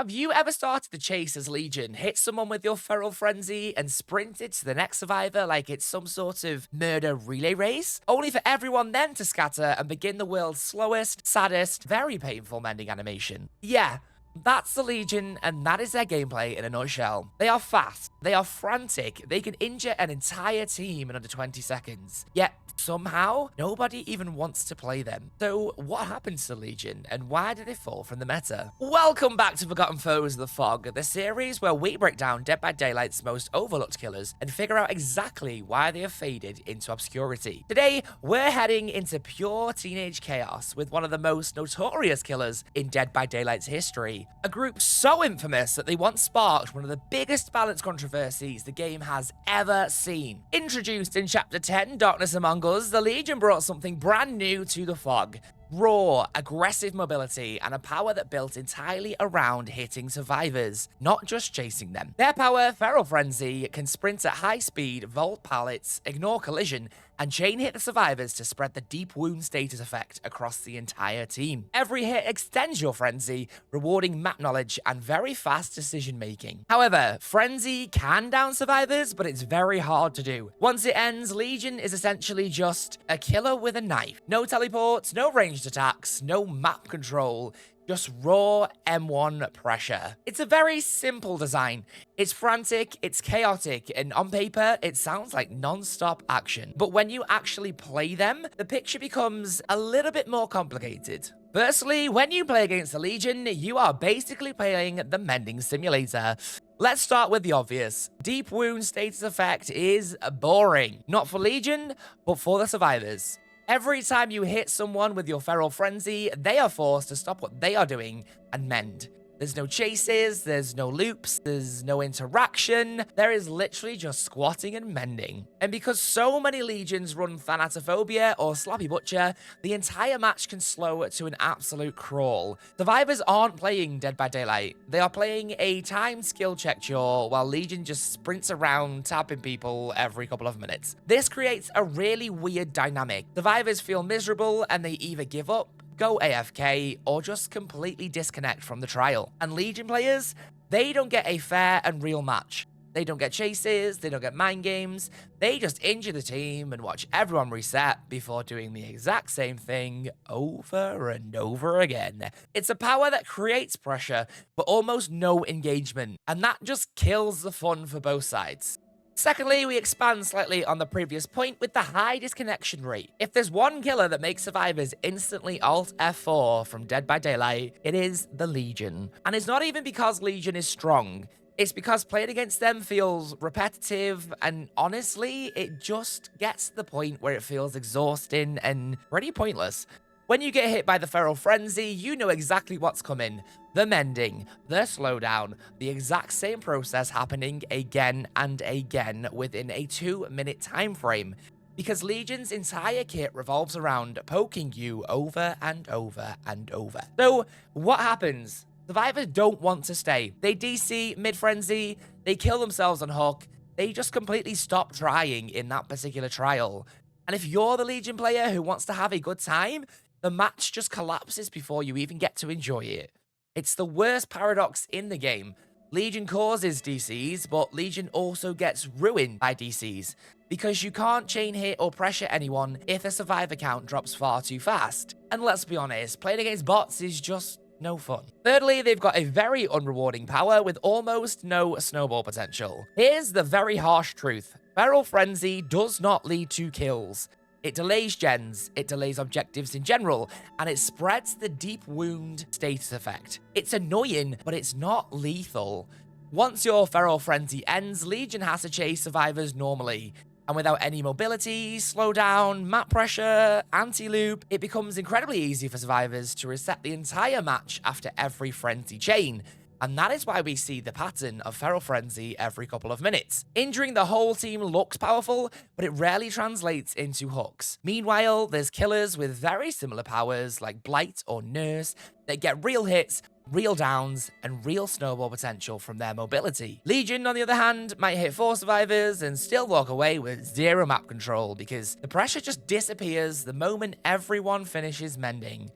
Have you ever started the chase as Legion, hit someone with your feral frenzy, and sprinted to the next survivor like it's some sort of murder relay race? Only for everyone then to scatter and begin the world's slowest, saddest, very painful mending animation. Yeah, that's the Legion, and that is their gameplay in a nutshell. They are fast, they are frantic, they can injure an entire team in under 20 seconds. Yet, somehow, nobody even wants to play them. So, what happened to the Legion, and why did they fall from the meta? Welcome back to Forgotten Foes of the Fog, the series where we break down Dead by Daylight's most overlooked killers and figure out exactly why they have faded into obscurity. Today, we're heading into pure teenage chaos with one of the most notorious killers in Dead by Daylight's history. A group so infamous that they once sparked one of the biggest balance controversies the game has ever seen. Introduced in Chapter 10, Darkness Among Us, the Legion brought something brand new to the Fog. Raw, aggressive mobility, and a power that built entirely around hitting survivors, not just chasing them. Their power, Feral Frenzy, can sprint at high speed, vault pallets, ignore collision, and chain hit the survivors to spread the deep wound status effect across the entire team. Every hit extends your frenzy, rewarding map knowledge and very fast decision making. However, frenzy can down survivors, but it's very hard to do. Once it ends, Legion is essentially just a killer with a knife. No teleports, no ranged attacks, no map control, just raw M1 pressure. It's a very simple design. It's frantic, it's chaotic, and on paper, it sounds like non-stop action. But when you actually play them, the picture becomes a little bit more complicated. Firstly, when you play against the Legion, you are basically playing the Mending Simulator. Let's start with the obvious. Deep wound status effect is boring. Not for Legion, but for the survivors. Every time you hit someone with your Feral Frenzy, they are forced to stop what they are doing and mend. There's no chases, there's no loops, there's no interaction. There is literally just squatting and mending. And because so many Legions run Thanatophobia or Sloppy Butcher, the entire match can slow to an absolute crawl. Survivors aren't playing Dead by Daylight. They are playing a timed skill check chore while Legion just sprints around tapping people every couple of minutes. This creates a really weird dynamic. Survivors feel miserable and they either give up, go AFK, or just completely disconnect from the trial. And Legion players, they don't get a fair and real match. They don't get chases, they don't get mind games, they just injure the team and watch everyone reset before doing the exact same thing over and over again. It's a power that creates pressure, but almost no engagement, and that just kills the fun for both sides. Secondly, we expand slightly on the previous point with the high disconnection rate. If there's one killer that makes survivors instantly Alt F4 from Dead by Daylight, it is the Legion. And it's not even because Legion is strong. It's because playing against them feels repetitive, and honestly, it just gets to the point where it feels exhausting and pretty pointless. When you get hit by the Feral Frenzy, you know exactly what's coming. The mending, the slowdown, the exact same process happening again and again within a 2-minute time frame. Because Legion's entire kit revolves around poking you over and over and over. So, what happens? Survivors don't want to stay. They DC mid-frenzy, they kill themselves on hook, they just completely stop trying in that particular trial. And if you're the Legion player who wants to have a good time, the match just collapses before you even get to enjoy it. It's the worst paradox in the game. Legion causes DCs, but Legion also gets ruined by DCs, because you can't chain hit or pressure anyone if a survivor count drops far too fast. And let's be honest, playing against bots is just no fun. Thirdly, they've got a very unrewarding power with almost no snowball potential. Here's the very harsh truth. Feral Frenzy does not lead to kills. It delays gens, it delays objectives in general, and it spreads the deep wound status effect. It's annoying, but it's not lethal. Once your Feral Frenzy ends, Legion has to chase survivors normally. And without any mobility, slowdown, map pressure, anti-loop, it becomes incredibly easy for survivors to reset the entire match after every frenzy chain. And that is why we see the pattern of Feral Frenzy every couple of minutes. Injuring the whole team looks powerful, but it rarely translates into hooks. Meanwhile, there's killers with very similar powers like Blight or Nurse that get real hits, real downs, and real snowball potential from their mobility. Legion, on the other hand, might hit 4 survivors and still walk away with 0 map control because the pressure just disappears the moment everyone finishes mending.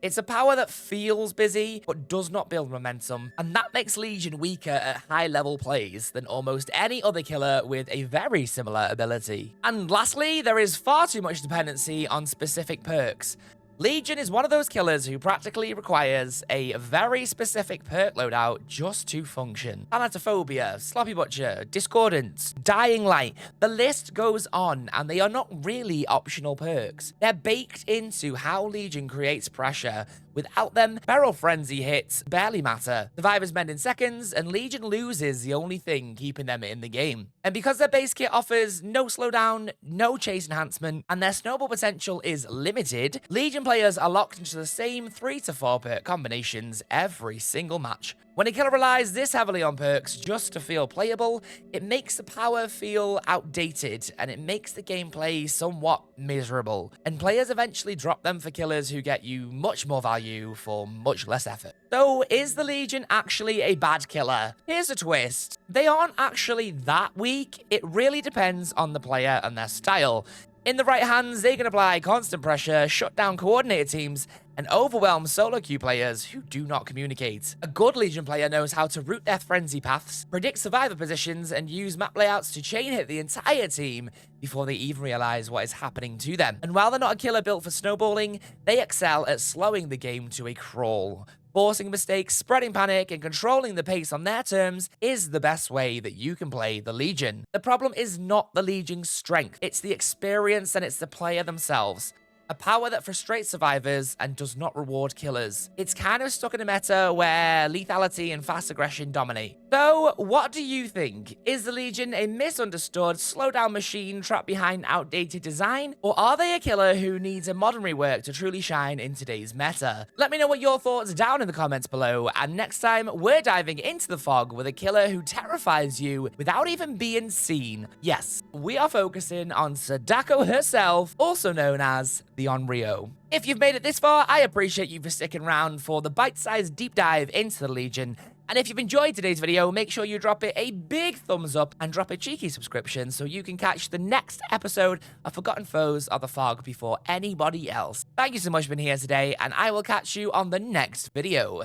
It's a power that feels busy, but does not build momentum, and that makes Legion weaker at high-level plays than almost any other killer with a very similar ability. And lastly, there is far too much dependency on specific perks. Legion is one of those killers who practically requires a very specific perk loadout just to function. Thanatophobia, Sloppy Butcher, Discordance, Dying Light, the list goes on, and they are not really optional perks. They're baked into how Legion creates pressure. Without them, Feral Frenzy hits barely matter. Survivors mend in seconds, and Legion loses the only thing keeping them in the game. And because their base kit offers no slowdown, no chase enhancement, and their snowball potential is limited, Legion players are locked into the same 3 to 4 perk combinations every single match. When a killer relies this heavily on perks just to feel playable, it makes the power feel outdated, and it makes the gameplay somewhat miserable. And players eventually drop them for killers who get you much more value for much less effort. So, is the Legion actually a bad killer? Here's a twist. They aren't actually that weak. It really depends on the player and their style. In the right hands, they can apply constant pressure, shut down coordinated teams, and overwhelm solo queue players who do not communicate. A good Legion player knows how to route their frenzy paths, predict survivor positions, and use map layouts to chain hit the entire team before they even realize what is happening to them. And while they're not a killer built for snowballing, they excel at slowing the game to a crawl. Forcing mistakes, spreading panic, and controlling the pace on their terms is the best way that you can play the Legion. The problem is not the Legion's strength, it's the experience and it's the player themselves. A power that frustrates survivors and does not reward killers. It's kind of stuck in a meta where lethality and fast aggression dominate. So, what do you think? Is the Legion a misunderstood, slowdown machine trapped behind outdated design? Or are they a killer who needs a modern rework to truly shine in today's meta? Let me know what your thoughts down in the comments below, and next time, we're diving into the fog with a killer who terrifies you without even being seen. Yes, we are focusing on Sadako herself, also known as the Onryo. If you've made it this far, I appreciate you for sticking around for the bite-sized deep dive into the Legion. And if you've enjoyed today's video, make sure you drop it a big thumbs up and drop a cheeky subscription so you can catch the next episode of Forgotten Foes of the Fog before anybody else. Thank you so much for being here today, and I will catch you on the next video.